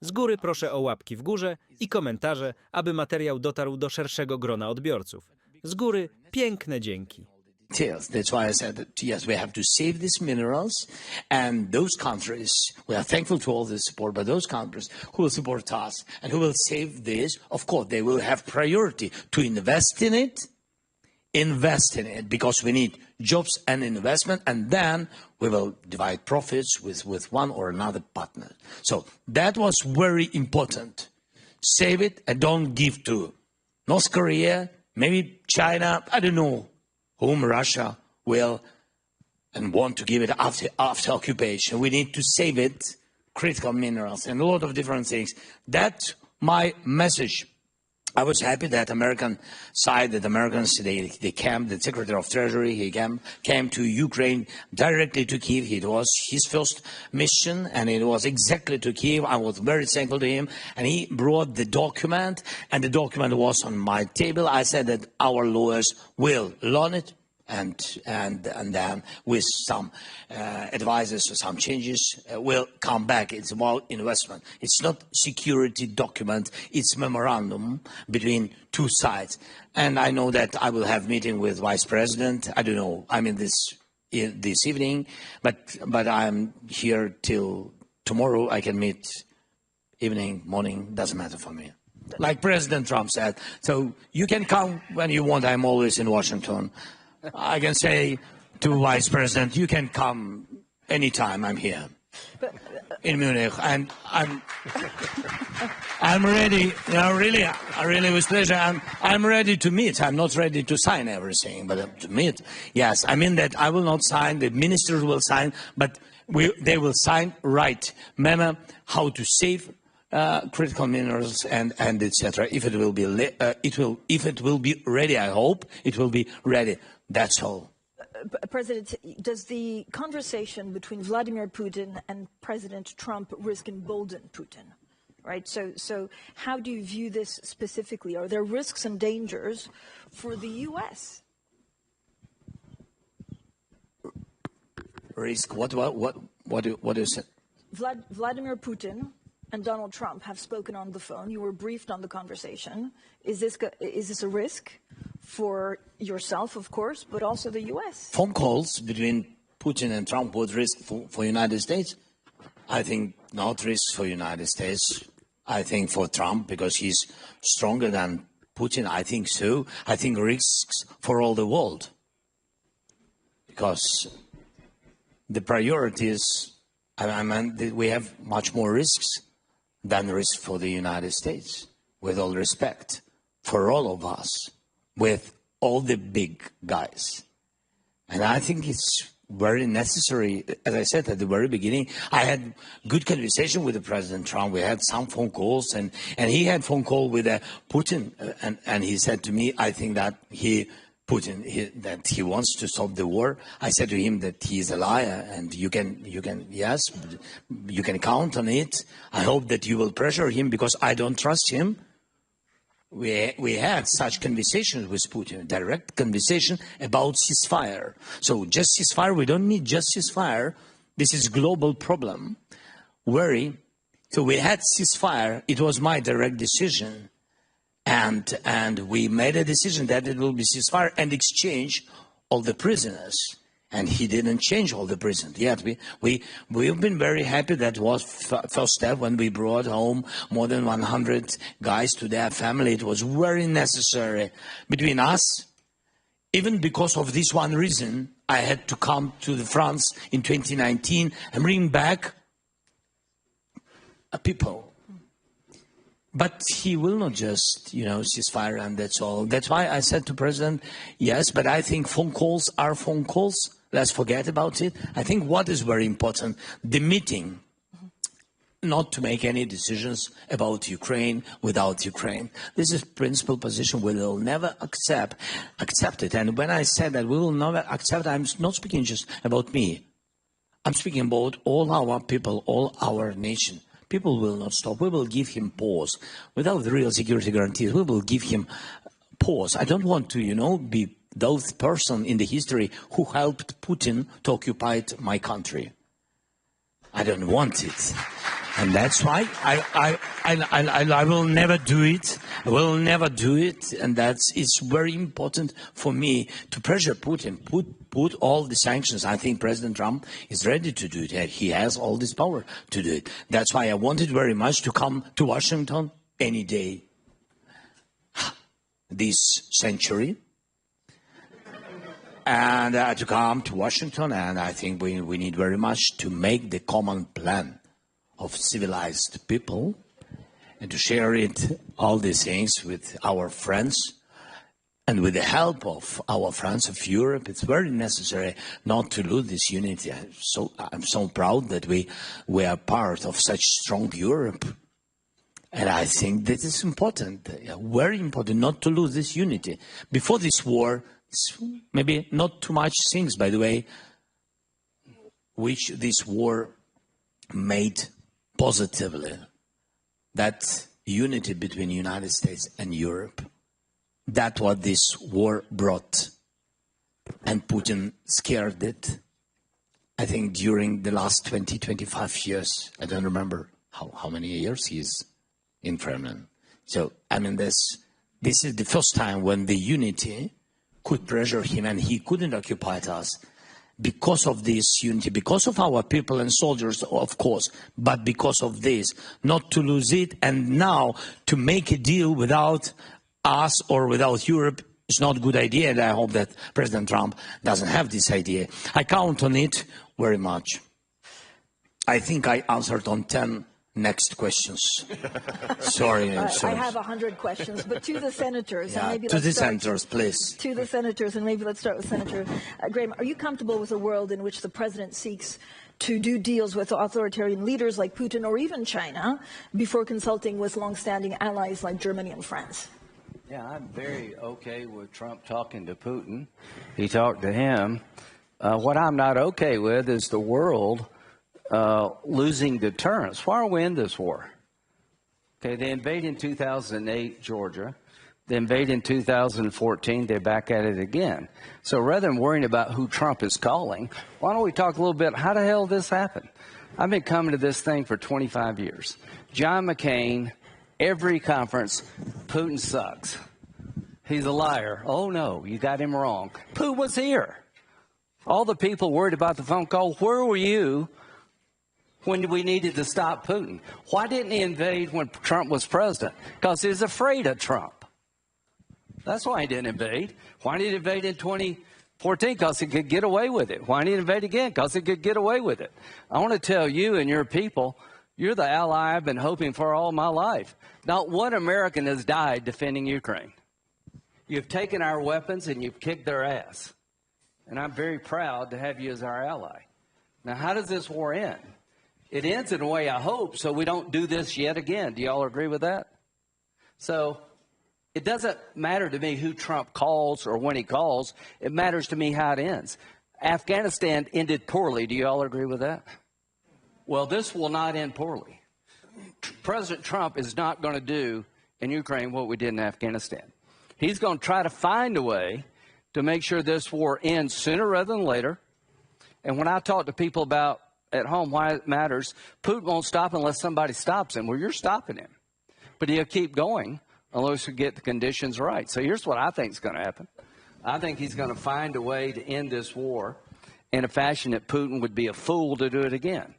Z góry proszę o łapki w górze i komentarze, aby materiał dotarł do szerszego grona odbiorców. Z góry piękne dzięki. That's why I said that, yes, we have to save these minerals, and those countries, we are thankful to all this support, but those countries who will support us and who will save this, of course, they will have priority to invest in it, because we need jobs and investment, and then we will divide profits with one or another partner. So that was very important. Save it and don't give to North Korea, maybe China, I don't know whom Russia will and want to give it after occupation. We need to save it, critical minerals, and a lot of different things. That's my message. I was happy that Americans, they came, the Secretary of Treasury, he came to Ukraine directly to Kyiv. It was his first mission, and it was exactly to Kyiv. I was very thankful to him, and he brought the document, and the document was on my table. I said that our lawyers will learn it, and then with some advices or some changes, will come back. It's about investment. It's not security document. It's memorandum between two sides. And I know that I will have meeting with Vice President. I don't know. I mean this evening, but I'm here till tomorrow. I can meet evening, morning. Doesn't matter for me. Like President Trump said. So you can come when you want. I'm always in Washington. I can say to Vice President, you can come anytime. I'm here in Munich, and I'm ready. You know, really with pleasure. I'm ready to meet. I'm not ready to sign everything, but to meet. Yes, I mean that I will not sign. The ministers will sign, but they will sign right memo how to save critical minerals and etc. If it will be if it will be ready, I hope it will be ready. That's all. President, does the conversation between Vladimir Putin and President Trump risk embolden Putin? Right. So how do you view this specifically? Are there risks and dangers for the U.S.? Risk? What is it? Vladimir Putin and Donald Trump have spoken on the phone. You were briefed on the conversation. Is this a risk for yourself, of course, but also the U.S.? Phone calls between Putin and Trump would risk for United States? I think not risk for United States. I think for Trump, because he's stronger than Putin, I think so. I think risks for all the world. Because the priorities, I mean, we have much more risks than risk for the United States, with all respect, for all of us, with all the big guys. And I think it's very necessary. As I said at the very beginning, I had good conversation with the President Trump. We had some phone calls, and he had phone call with Putin, and he said to me, I think that that he wants to stop the war. I said to him that he is a liar, and you can count on it. I hope that you will pressure him, because I don't trust him. We had such conversations with Putin, direct conversation about ceasefire. So just ceasefire, we don't need just ceasefire. This is global problem. So we had ceasefire. It was my direct decision. And we made a decision that it will be ceasefire and exchange all the prisoners. And he didn't change all the prisoners. Yet we've been very happy. That was first step when we brought home more than 100 guys to their family. It was very necessary between us. Even because of this one reason, I had to come to France in 2019 and bring back people. But he will not just, ceasefire and that's all. That's why I said to President, yes, but I think phone calls are phone calls. Let's forget about it. I think what is very important, the meeting, not to make any decisions about Ukraine without Ukraine. This is principal position we will never accept it. And when I said that we will never accept, I'm not speaking just about me. I'm speaking about all our people, all our nation. People will not stop. We will give him pause. Without the real security guarantees, we will give him pause. I don't want to, be those person in the history who helped Putin to occupy my country. I don't want it. And that's why I will never do it. I will never do it. And it's very important for me to pressure Putin, put all the sanctions. I think President Trump is ready to do it. He has all this power to do it. That's why I wanted very much to come to Washington any day this century. And to come to Washington, and I think we need very much to make the common plan of civilized people and to share all these things with our friends and with the help of our friends of Europe. It's very necessary not to lose this unity. I'm so proud that we are part of such strong Europe. And I think this is important, very important, not to lose this unity. Before this war, maybe not too much things, by the way, which this war made positively. That unity between the United States and Europe. That's what this war brought. And Putin scared it. I think during the last 20, 25 years, I don't remember how many years he is in Kremlin. So, I mean, this is the first time when the unity could pressure him, and he couldn't occupy us because of this unity, because of our people and soldiers, of course, but because of this, not to lose it, and now to make a deal without us or without Europe is not a good idea, and I hope that President Trump doesn't have this idea. I count on it very much. I think I answered on 10 next questions. Sorry. I have 100 questions, but to the senators. Yeah, and maybe to the let's start senators, please. To the senators, and maybe let's start with Senator Graham. Are you comfortable with a world in which the president seeks to do deals with authoritarian leaders like Putin or even China before consulting with longstanding allies like Germany and France? Yeah, I'm very okay with Trump talking to Putin. He talked to him. What I'm not okay with is the world losing deterrence. Why are we in this war? Okay, they invade in 2008 Georgia. They invade in 2014. They're back at it again. So rather than worrying about who Trump is calling, why don't we talk a little bit, how the hell did this happen? I've been coming to this thing for 25 years. John McCain, every conference, Putin sucks. He's a liar. Oh, no, you got him wrong. Putin was here. All the people worried about the phone call, where were you when we needed to stop Putin? Why didn't he invade when Trump was president? Because he was afraid of Trump. That's why he didn't invade. Why did he invade in 2014? Because he could get away with it. Why didn't he invade again? Because he could get away with it. I want to tell you and your people, you're the ally I've been hoping for all my life. Not one American has died defending Ukraine. You've taken our weapons and you've kicked their ass. And I'm very proud to have you as our ally. Now, how does this war end? It ends in a way I hope so we don't do this yet again. Do y'all agree with that? So it doesn't matter to me who Trump calls or when he calls. It matters to me how it ends. Afghanistan ended poorly. Do you all agree with that? Well, this will not end poorly. President Trump is not going to do in Ukraine what we did in Afghanistan. He's going to try to find a way to make sure this war ends sooner rather than later. And when I talk to people about at home why it matters, Putin won't stop unless somebody stops him. Well, you're stopping him. But he'll keep going unless we get the conditions right. So here's what I think is going to happen. I think he's going to find a way to end this war in a fashion that Putin would be a fool to do it again.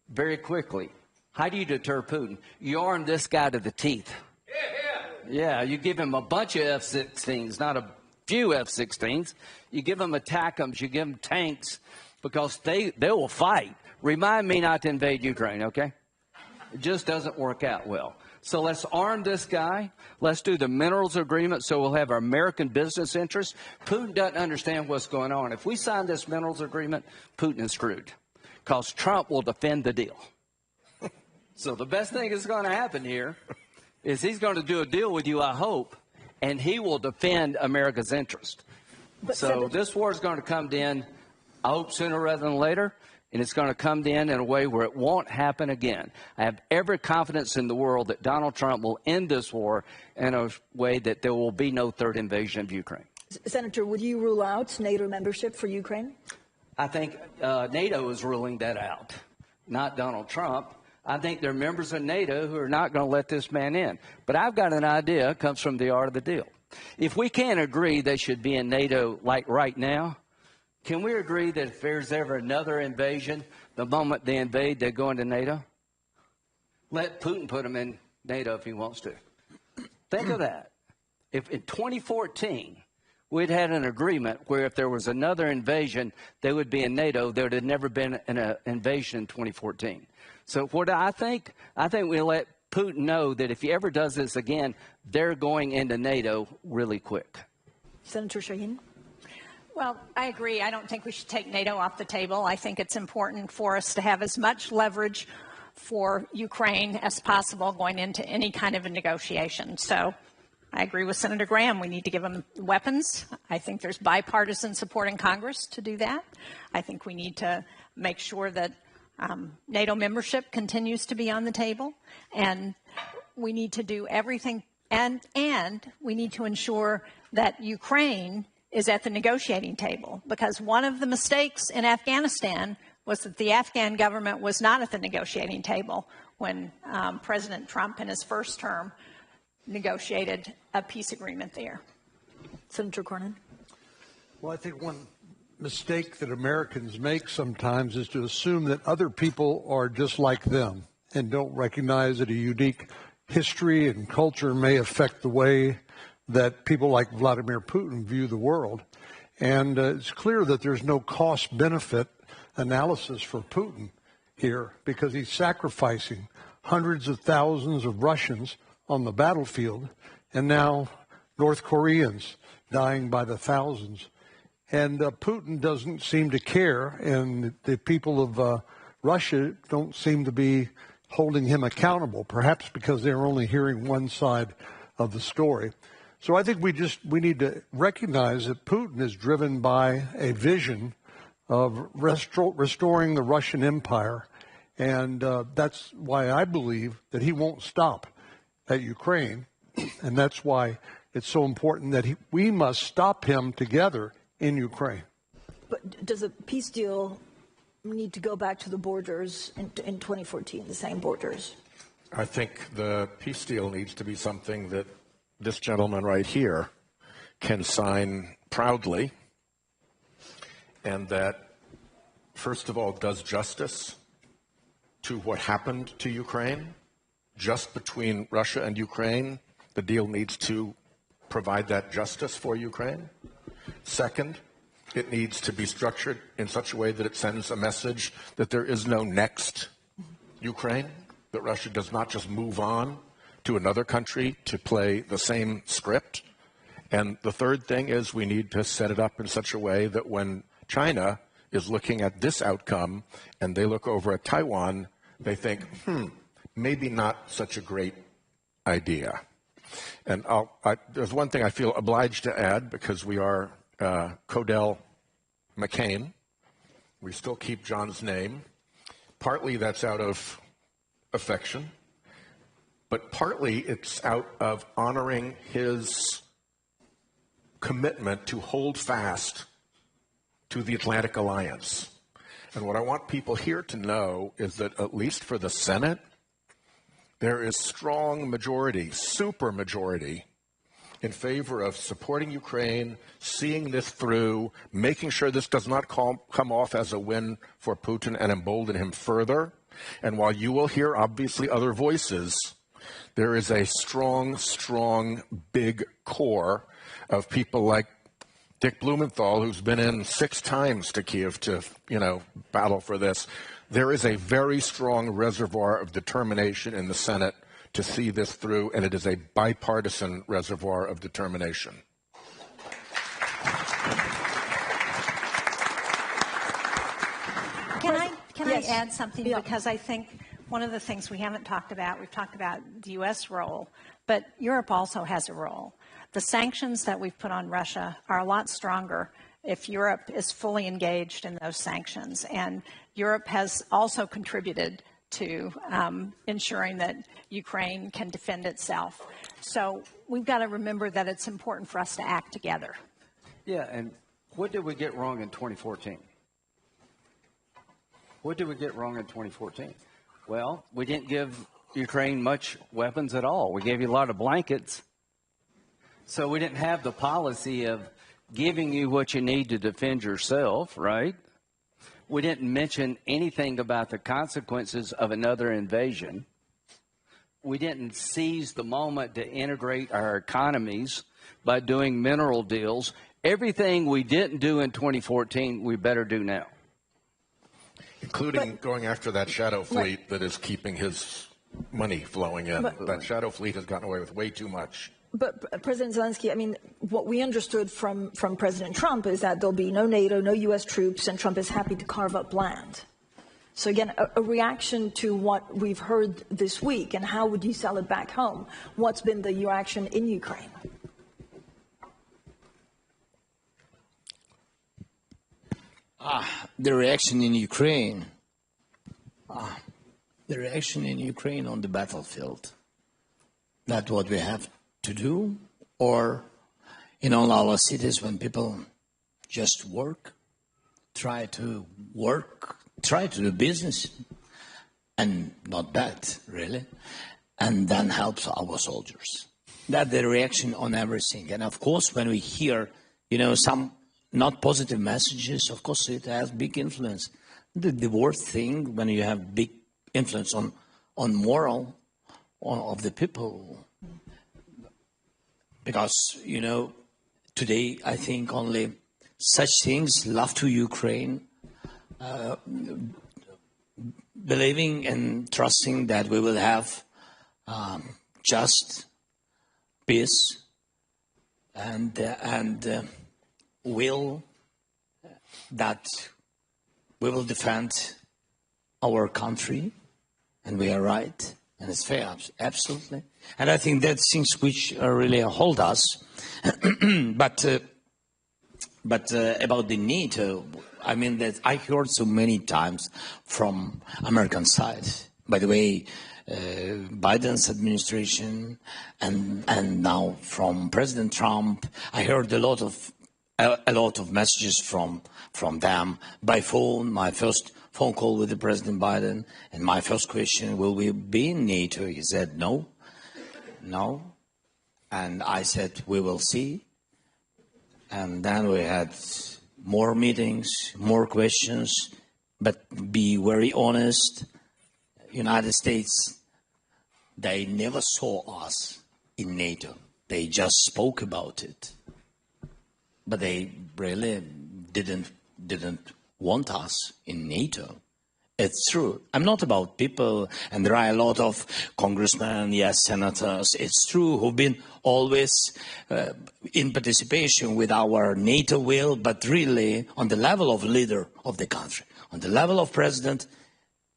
Very quickly, how do you deter Putin? You arm this guy to the teeth. Yeah, you give him a bunch of F-16s, not a few F-16s. You give them ATACMS, you give them tanks, because they will fight. Remind me not to invade Ukraine, okay? It just doesn't work out well. So let's arm this guy. Let's do the minerals agreement so we'll have our American business interests. Putin doesn't understand what's going on. If we sign this minerals agreement, Putin is screwed because Trump will defend the deal. So the best thing that's going to happen here is he's going to do a deal with you, I hope, and he will defend America's interest. So this war is going to come to end, I hope, sooner rather than later. And it's going to come to end in a way where it won't happen again. I have every confidence in the world that Donald Trump will end this war in a way that there will be no third invasion of Ukraine. Senator, would you rule out NATO membership for Ukraine? I think NATO is ruling that out, not Donald Trump. I think there are members of NATO who are not going to let this man in. But I've got an idea, it comes from the art of the deal. If we can't agree they should be in NATO like right now, can we agree that if there's ever another invasion, the moment they invade, they go into NATO? Let Putin put them in NATO if he wants to. Think of that. If in 2014, we'd had an agreement where if there was another invasion, they would be in NATO, there would have never been an invasion in 2014. So what I think we let Putin know that if he ever does this again, they're going into NATO really quick. Senator Shaheen? Well, I agree. I don't think we should take NATO off the table. I think it's important for us to have as much leverage for Ukraine as possible going into any kind of a negotiation. So I agree with Senator Graham. We need to give them weapons. I think there's bipartisan support in Congress to do that. I think we need to make sure that NATO membership continues to be on the table. And we need to do everything. And we need to ensure that Ukraine is at the negotiating table. Because one of the mistakes in Afghanistan was that the Afghan government was not at the negotiating table when President Trump in his first term negotiated a peace agreement there. Senator Cornyn? Well, I think one mistake that Americans make sometimes is to assume that other people are just like them and don't recognize that a unique history and culture may affect the way that people like Vladimir Putin view the world. And it's clear that there's no cost-benefit analysis for Putin here because he's sacrificing hundreds of thousands of Russians on the battlefield and now North Koreans dying by the thousands. And Putin doesn't seem to care, and the people of Russia don't seem to be holding him accountable, perhaps because they're only hearing one side of the story. So I think we need to recognize that Putin is driven by a vision of restoring the Russian Empire, and that's why I believe that he won't stop at Ukraine, and that's why it's so important that we must stop him together in Ukraine. But does a peace deal need to go back to the borders in 2014, the same borders? I think the peace deal needs to be something that this gentleman right here can sign proudly, and that, first of all, does justice to what happened to Ukraine. Just between Russia and Ukraine, the deal needs to provide that justice for Ukraine. Second, it needs to be structured in such a way that it sends a message that there is no next Ukraine, that Russia does not just move on to another country to play the same script. And the third thing is we need to set it up in such a way that when China is looking at this outcome and they look over at Taiwan, they think, maybe not such a great idea. And there's one thing I feel obliged to add, because we are Codell McCain. We still keep John's name. Partly that's out of affection, but partly it's out of honoring his commitment to hold fast to the Atlantic Alliance. And what I want people here to know is that, at least for the Senate, there is strong majority, super majority, in favor of supporting Ukraine, seeing this through, making sure this does not come off as a win for Putin and embolden him further. And while you will hear, obviously, other voices, there is a strong, strong, big core of people like Dick Blumenthal, who's been in 6 times to Kiev to, battle for this. There is a very strong reservoir of determination in the Senate to see this through, and it is a bipartisan reservoir of determination. Can I add something? Yeah. Because I think one of the things we haven't talked about, we've talked about the U.S. role, but Europe also has a role. The sanctions that we've put on Russia are a lot stronger if Europe is fully engaged in those sanctions. And Europe has also contributed to ensuring that Ukraine can defend itself. So we've got to remember that it's important for us to act together. Yeah, and what did we get wrong in 2014? What did we get wrong in 2014? Well, we didn't give Ukraine much weapons at all. We gave you a lot of blankets. So we didn't have the policy of giving you what you need to defend yourself, right? We didn't mention anything about the consequences of another invasion. We didn't seize the moment to integrate our economies by doing mineral deals. Everything we didn't do in 2014, we better do now. Including going after that shadow fleet that is keeping his money flowing in. That shadow fleet has gotten away with way too much. But President Zelensky, I mean, what we understood from President Trump is that there'll be no NATO, no U.S. troops, and Trump is happy to carve up land. So again, a reaction to what we've heard this week, and how would you sell it back home? What's been the reaction in Ukraine? The reaction in Ukraine. The reaction in Ukraine on the battlefield. That's what we have to do, or in all our cities when people just work, try to do business, and not bad, really, and then helps our soldiers. That's the reaction on everything. And of course, when we hear, some not positive messages, of course, it has big influence. The worst thing when you have big influence on moral of the people. Because, today I think only such things, love to Ukraine, believing and trusting that we will have just peace and will that we will defend our country, and we are right, and it's fair, absolutely. And I think that's things which really hold us. But about the NATO, I mean that I heard so many times from American side. By the way, Biden's administration and now from President Trump, I heard a lot of messages from them by phone. My first phone call with the President Biden, and my first question, will we be in NATO? He said no. And I said, we will see. And then we had more meetings, more questions, but be very honest, United States, they never saw us in NATO. They just spoke about it. But they really didn't want us in NATO. It's true. I'm not about people, and there are a lot of congressmen, yes, senators, it's true, who've been always in participation with our NATO will, but really on the level of leader of the country, on the level of president,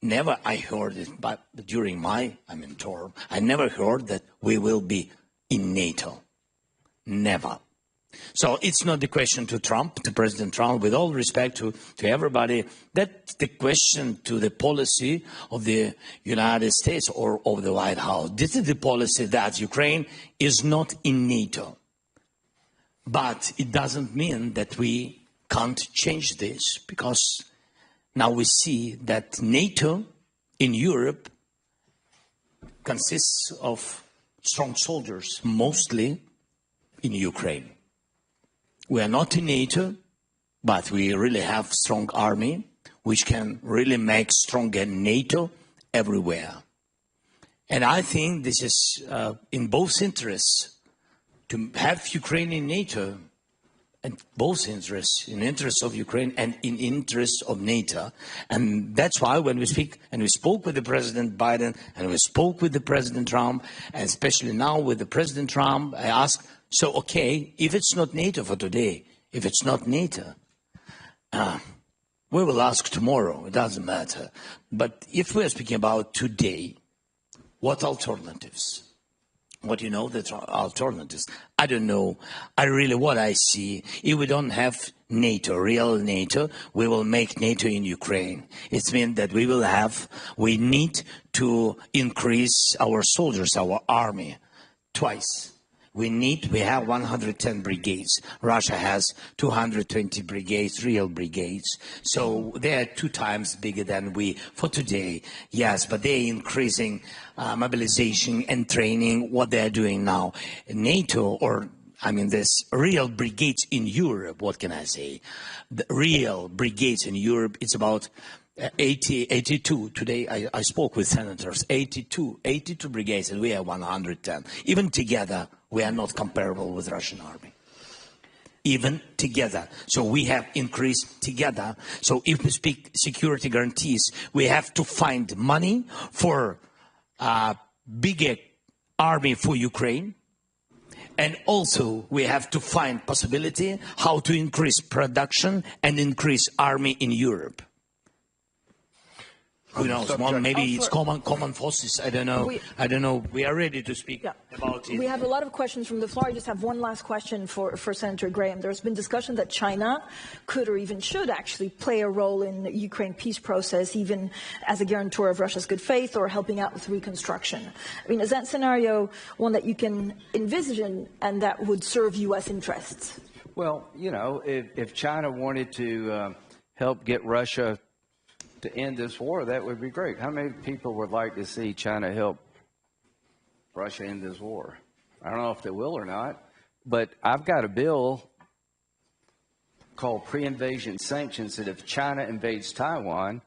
never I heard it, but during my term, I never heard that we will be in NATO. Never. So it's not the question to Trump, to President Trump, with all respect to everybody. That's the question to the policy of the United States or of the White House. This is the policy that Ukraine is not in NATO. But it doesn't mean that we can't change this, because now we see that NATO in Europe consists of strong soldiers, mostly in Ukraine. We are not in NATO, but we really have strong army, which can really make stronger NATO everywhere. And I think this is in both interests, to have Ukraine in NATO, and both interests, in interest of Ukraine and in interest of NATO. And that's why when we speak, and we spoke with the President Biden, and we spoke with the President Trump, and especially now with the President Trump, I asked, so, okay, if it's not NATO for today, if it's not NATO, we will ask tomorrow, it doesn't matter. But if we're speaking about today, what alternatives? What the alternatives? I don't know. What I see, if we don't have NATO, real NATO, we will make NATO in Ukraine. It means that we need to increase our soldiers, our army, twice. We have 110 brigades. Russia has 220 brigades, real brigades. So they are 2 times bigger than we for today. Yes, but they're increasing mobilization and training, what they're doing now. NATO, there's real brigades in Europe, what can I say? The real brigades in Europe, it's about 82. Today I spoke with senators, 82 brigades, and we have 110. Even together, we are not comparable with Russian army. Even together. So we have increased together. So if we speak security guarantees, we have to find money for a bigger army for Ukraine. And also we have to find possibility how to increase production and increase army in Europe. Who knows? Maybe it's common forces. I don't know. We are ready to speak about it. We have a lot of questions from the floor. I just have one last question for Senator Graham. There's been discussion that China could or even should actually play a role in the Ukraine peace process, even as a guarantor of Russia's good faith or helping out with reconstruction. I mean, is that scenario one that you can envision and that would serve U.S. interests? Well, if China wanted to help get Russia to end this war, that would be great. How many people would like to see China help Russia end this war? I don't know if they will or not, but I've got a bill called pre-invasion sanctions that if China invades Taiwan,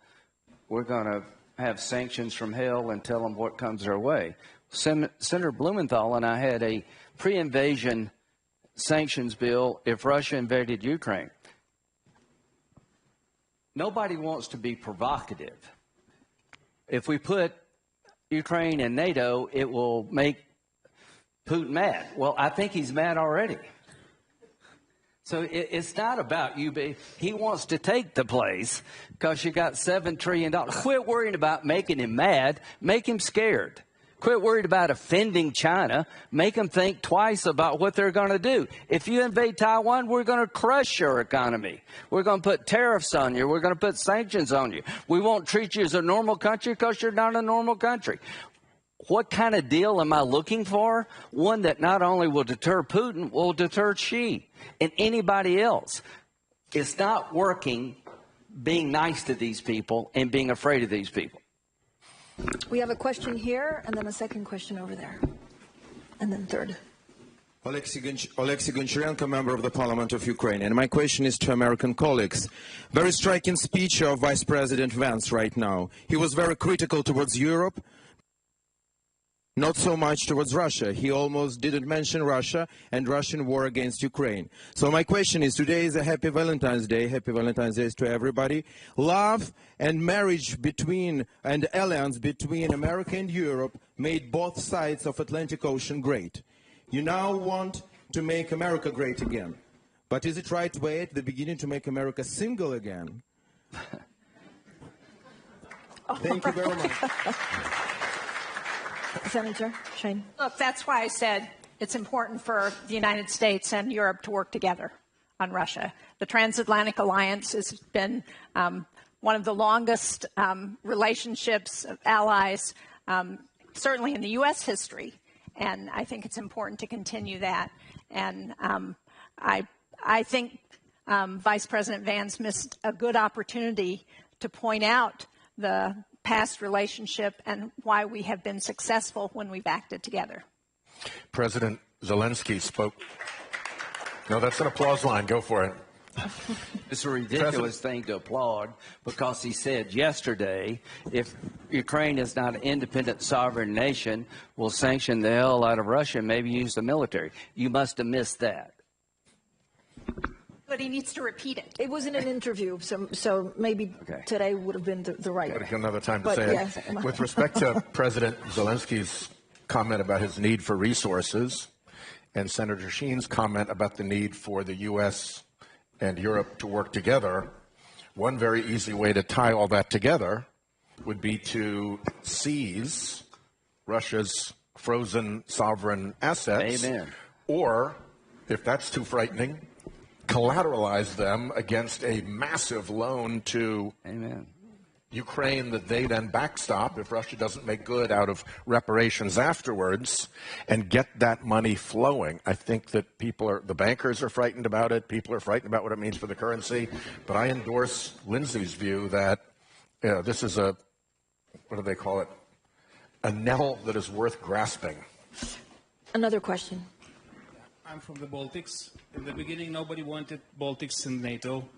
we're going to have sanctions from hell and tell them what comes their way. Senator Blumenthal and I had a pre-invasion sanctions bill if Russia invaded Ukraine. Nobody wants to be provocative. If we put Ukraine in NATO, it will make Putin mad. Well, I think he's mad already. So it's not about you. He wants to take the place because you got $7 trillion. Quit worrying about making him mad. Make him scared. Quit worried about offending China. Make them think twice about what they're going to do. If you invade Taiwan, we're going to crush your economy. We're going to put tariffs on you. We're going to put sanctions on you. We won't treat you as a normal country because you're not a normal country. What kind of deal am I looking for? One that not only will deter Putin, will deter Xi and anybody else. It's not working being nice to these people and being afraid of these people. We have a question here, and then a second question over there, and then third. Oleksiy Goncharenko, member of the Parliament of Ukraine. And my question is to American colleagues. Very striking speech of Vice President Vance right now. He was very critical towards Europe, not so much towards Russia. He almost didn't mention Russia and Russian war against Ukraine. So my question is, today is a happy Valentine's Day. Happy Valentine's Day to everybody. Love and marriage between, and alliance between America and Europe made both sides of Atlantic Ocean great. You now want to make America great again. But is it right way at the beginning to make America single again? Thank you very much. Senator Shane. Look, that's why I said it's important for the United States and Europe to work together on Russia. The transatlantic alliance has been one of the longest relationships of allies, certainly in the U.S. history, and I think it's important to continue that. And I think Vice President Vance missed a good opportunity to point out the past relationship and why we have been successful when we've acted together. President Zelensky spoke. No, that's an applause line. Go for it. It's a ridiculous thing to applaud because he said yesterday, if Ukraine is not an independent sovereign nation, we'll sanction the hell out of Russia and maybe use the military. You must have missed that. But he needs to repeat it. It was in an interview, so maybe today would have been the right. Another time to say it. With respect to President Zelensky's comment about his need for resources and Senator Sheen's comment about the need for the U.S. and Europe to work together, one very easy way to tie all that together would be to seize Russia's frozen sovereign assets. Amen. Or, if that's too frightening, collateralize them against a massive loan to Ukraine that they then backstop if Russia doesn't make good out of reparations afterwards and get that money flowing. I think that the bankers are frightened about it. People are frightened about what it means for the currency. But I endorse Lindsay's view that this is what do they call it? A nettle that is worth grasping. Another question. I'm from the Baltics. In the beginning, nobody wanted Baltics in NATO.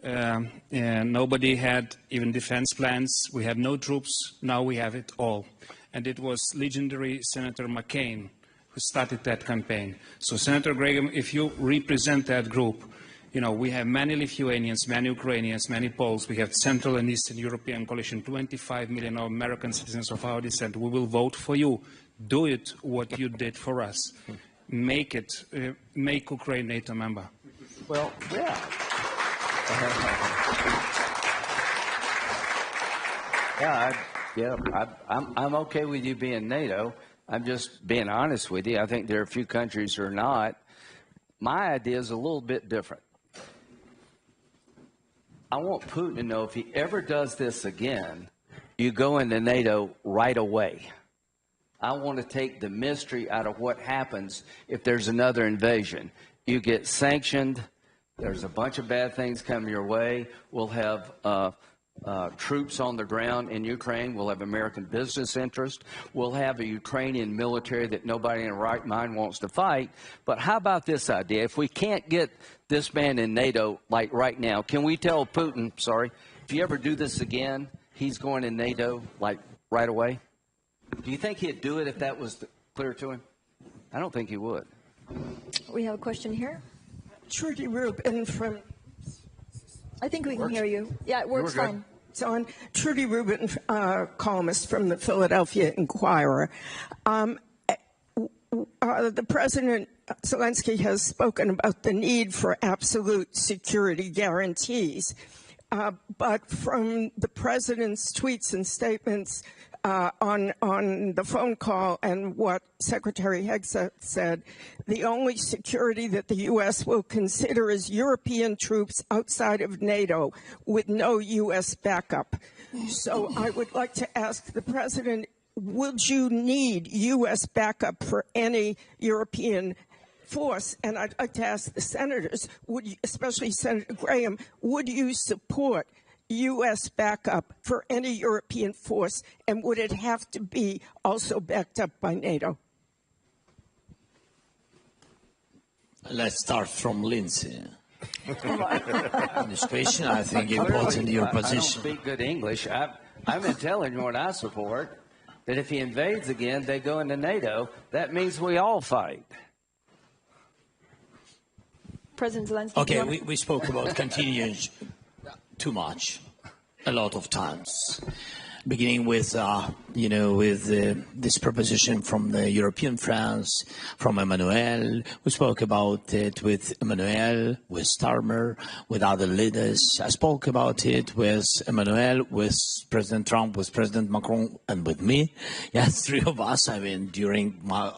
And nobody had even defense plans. We had no troops. Now we have it all. And it was legendary Senator McCain who started that campaign. So Senator Graham, if you represent that group, you know, we have many Lithuanians, many Ukrainians, many Poles. We have Central and Eastern European coalition, 25 million American citizens of our descent. We will vote for you. Do it what you did for us. Make Ukraine NATO member. Well, yeah. I'm okay with you being NATO. I'm just being honest with you. I think there are a few countries who are not. My idea is a little bit different. I want Putin to know if he ever does this again, you go into NATO right away. I want to take the mystery out of what happens if there's another invasion. You get sanctioned. There's a bunch of bad things coming your way. We'll have troops on the ground in Ukraine. We'll have American business interest. We'll have a Ukrainian military that nobody in their right mind wants to fight. But how about this idea? If we can't get this man in NATO, like right now, can we tell Putin, if you ever do this again, he's going in NATO, like right away? Do you think he'd do it if that was clear to him? I don't think he would. We have a question here. Trudy Rubin from, I think we can hear you. Yeah, it works fine. It's on. Trudy Rubin, columnist from the Philadelphia Inquirer. The President Zelensky has spoken about the need for absolute security guarantees. But from the President's tweets and statements on the phone call and what Secretary Hegseth said, the only security that the U.S. will consider is European troops outside of NATO with no U.S. backup. So I would like to ask the President, would you need U.S. backup for any European force? And I'd like to ask the senators, especially Senator Graham, would you support U.S. backup for any European force, and would it have to be also backed up by NATO? Let's start from Lindsay. This question, I think, important your position. I don't speak good English. I've been telling you what I support, that if he invades again, they go into NATO. That means we all fight. President Zelensky. Okay, we spoke about continuing too much, a lot of times, beginning with, this proposition from the European friends, from Emmanuel. We spoke about it with Emmanuel, with Starmer, with other leaders. I spoke about it with Emmanuel, with President Trump, with President Macron, and with me. Yes, three of us, during our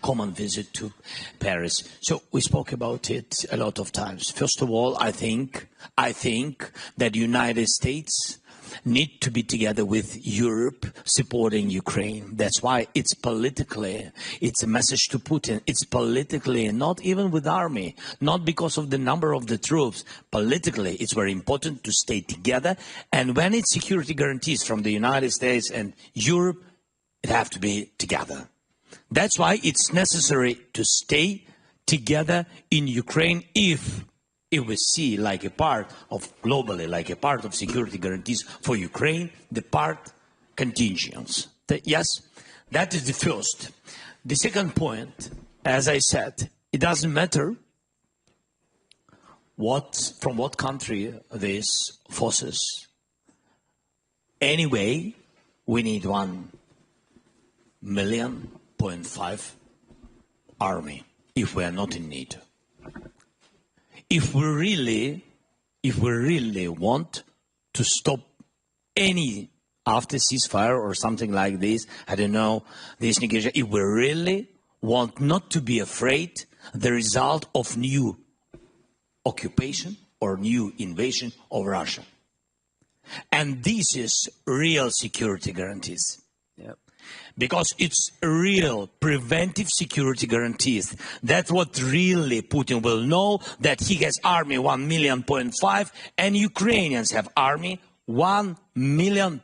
common visit to Paris. So we spoke about it a lot of times. First of all, I think that the United States need to be together with Europe supporting Ukraine. That's why it's a message to Putin. It's politically, not even with army, not because of the number of the troops. Politically, it's very important to stay together. And when it's security guarantees from the United States and Europe, it have to be together. That's why it's necessary to stay together in Ukraine if we see like a part of globally, like a part of security guarantees for Ukraine, the part contingents. Yes, that is the first. The second point, as I said, it doesn't matter from what country these forces. Anyway, we need 1.5 million army if we are not in NATO. If we really want to stop any after ceasefire or something like this, I don't know, this negotiation, if we really want not to be afraid the result of new occupation or new invasion of Russia. And this is real security guarantees. Yep. Because it's real preventive security guarantees. That's what really Putin will know, that he has army 1.5 million and Ukrainians have army 1.5 million.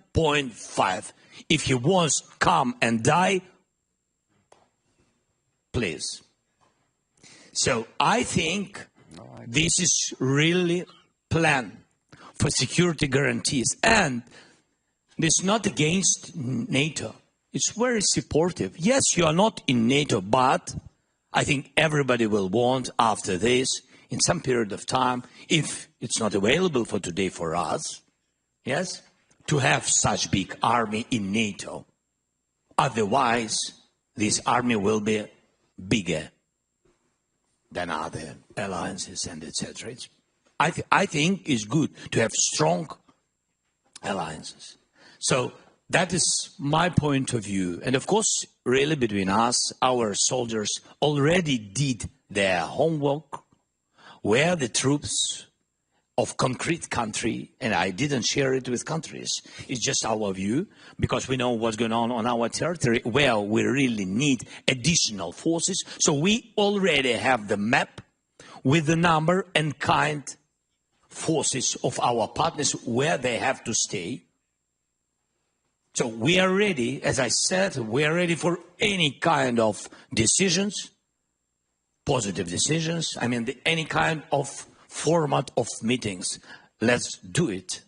If he wants come and die, please. So I think this is really plan for security guarantees. And it's not against NATO. It's very supportive. Yes, you are not in NATO, but I think everybody will want after this, in some period of time, if it's not available for today for us, yes, to have such big army in NATO. Otherwise, this army will be bigger than other alliances and etc. I think it's good to have strong alliances. So that is my point of view. And of course, really between us, our soldiers already did their homework, where the troops of concrete country, and I didn't share it with countries, it's just our view, because we know what's going on our territory, where we really need additional forces. So we already have the map with the number and kind forces of our partners, where they have to stay. So we are ready, as I said, we are ready for any kind of decisions, positive decisions. I mean, any kind of format of meetings. Let's do it.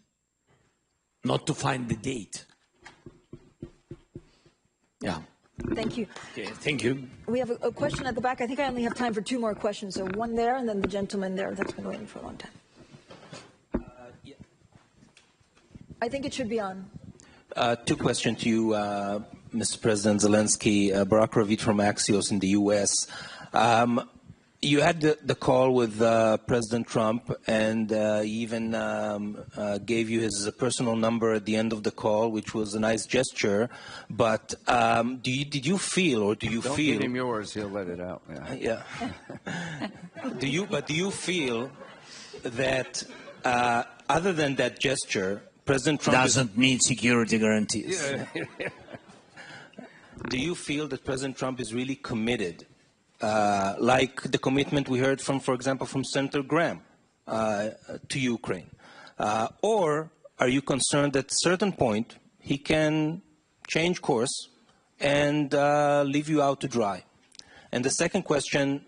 Not to find the date. Yeah. Thank you. Okay, thank you. We have a question at the back. I think I only have time for 2 more questions. So one there, and then the gentleman there that's been waiting for a long time. Yeah. I think it should be on. 2 questions to you, Mr. President Zelensky. Barack Ravid from Axios in the U.S. You had the call with President Trump, and he even gave you his personal number at the end of the call, which was a nice gesture. But did you feel, or do you Don't feel? give him yours; he'll let it out. Yeah. Do you feel that other than that gesture, President Trump doesn't need security guarantees? Do you feel that President Trump is really committed? Like the commitment we heard from, for example, from Senator Graham to Ukraine? Or are you concerned that at a certain point he can change course and leave you out to dry? And the second question,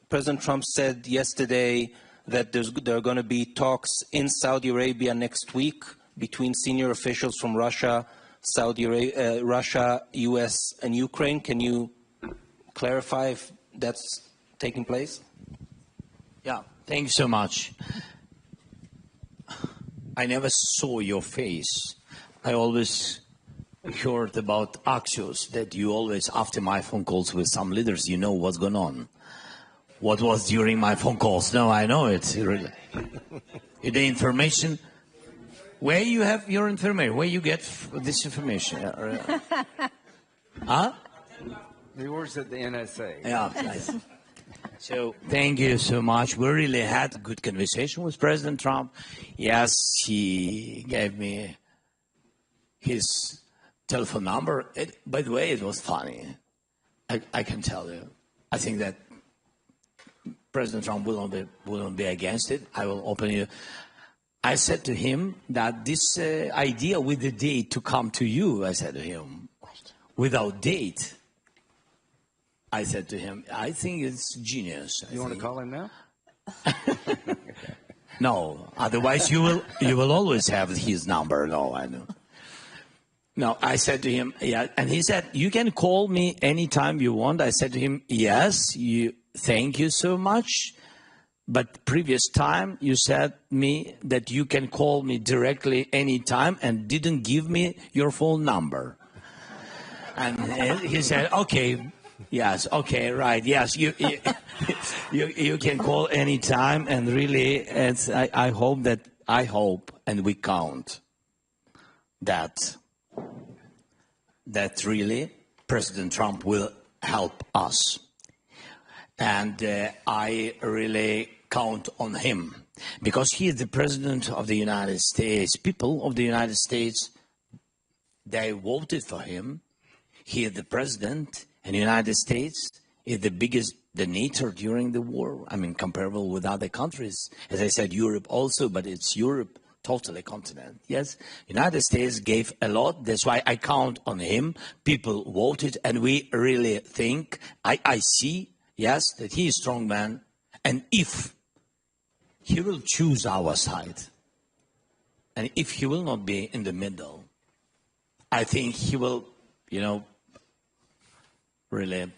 President Trump said yesterday that there are going to be talks in Saudi Arabia next week between senior officials from Russia, Russia, U.S., and Ukraine. Can you clarify if that's taking place? Yeah, thank you so much. I never saw your face. I always heard about Axios, that you always, after my phone calls with some leaders, you know what's going on. What was during my phone calls? No, I know it. Really. The information, where you have your information, where you get this information? Huh? He works at the NSA. Yeah. So thank you so much. We really had a good conversation with President Trump. Yes, he gave me his telephone number. By the way, it was funny. I can tell you. I think that President Trump will not be against it. I will open you. I said to him that this idea with the date to come to you, I said to him, without date, I said to him, I think it's genius. You want to call him now? No, otherwise you will always have his number. No, I know. No, I said to him, yeah, and he said, you can call me anytime you want. I said to him, yes, thank you so much. But previous time you said me that you can call me directly anytime and didn't give me your phone number. And he said, okay. Yes. Okay. Right. Yes. You can call anytime, and really, I hope, and we count that really President Trump will help us. And I really count on him because he is the president of the United States. People of the United States, they voted for him. He is the president, and the United States is the biggest donator during the war. I mean, comparable with other countries. As I said, Europe also, but it's Europe, totally continent. Yes, United States gave a lot. That's why I count on him. People voted, and we really think, I see, yes, that he is a strong man. And if he will choose our side, and if he will not be in the middle, I think he will, really,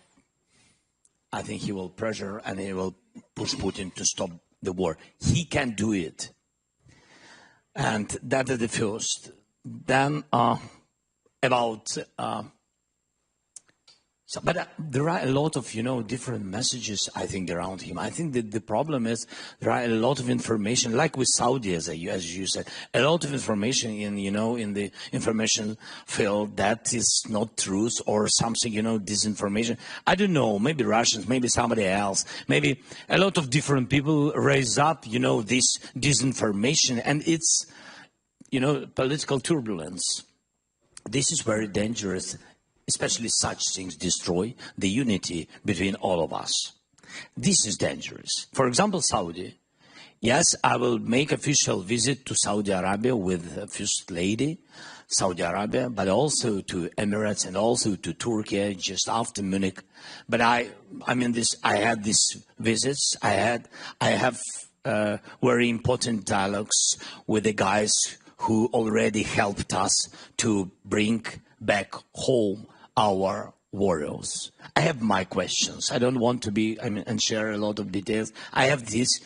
I think he will pressure and he will push Putin to stop the war. He can do it. And that is the first. Then but there are a lot of, different messages, I think, around him. I think that the problem is there are a lot of information, like with Saudi, as you said, a lot of information in the information field that is not truth or something, disinformation. I don't know, maybe Russians, maybe somebody else, maybe a lot of different people raise up, this disinformation, and it's, political turbulence. This is very dangerous. Especially such things destroy the unity between all of us. This is dangerous. For example, Saudi. Yes, I will make official visit to Saudi Arabia with the First Lady, Saudi Arabia, but also to Emirates and also to Turkey just after Munich. But I had these visits. I have very important dialogues with the guys who already helped us to bring back home our warriors. I have my questions. I don't want to and share a lot of details. I have this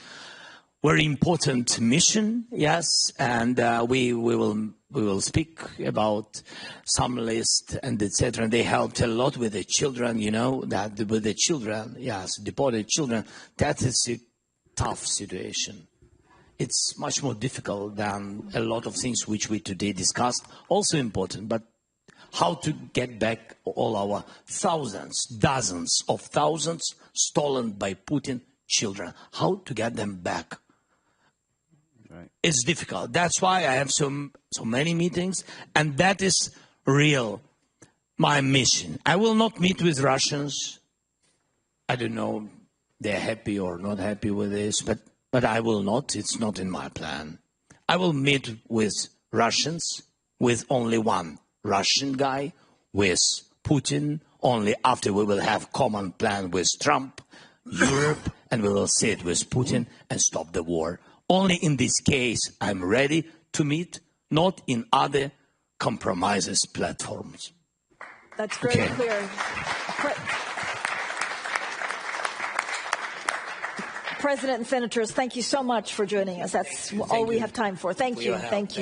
very important mission, yes, and we will speak about some list and etc. And they helped a lot with the children, with the children, yes, deported children. That is a tough situation. It's much more difficult than a lot of things which we today discussed. Also important, but how to get back all our thousands, dozens of thousands stolen by Putin children. How to get them back. Right. It's difficult. That's why I have so many meetings, and that is real my mission. I will not meet with Russians. I don't know they're happy or not happy with this, but I will not. It's not in my plan. I will meet with Russians with only one Russian guy, with Putin, only after we will have common plan with Trump, Europe, and we will sit with Putin and stop the war. Only in this case I'm ready to meet, not in other compromises platforms. That's very clear. President and Senators, thank you so much for joining us. That's all we have time for. Thank you. Thank you.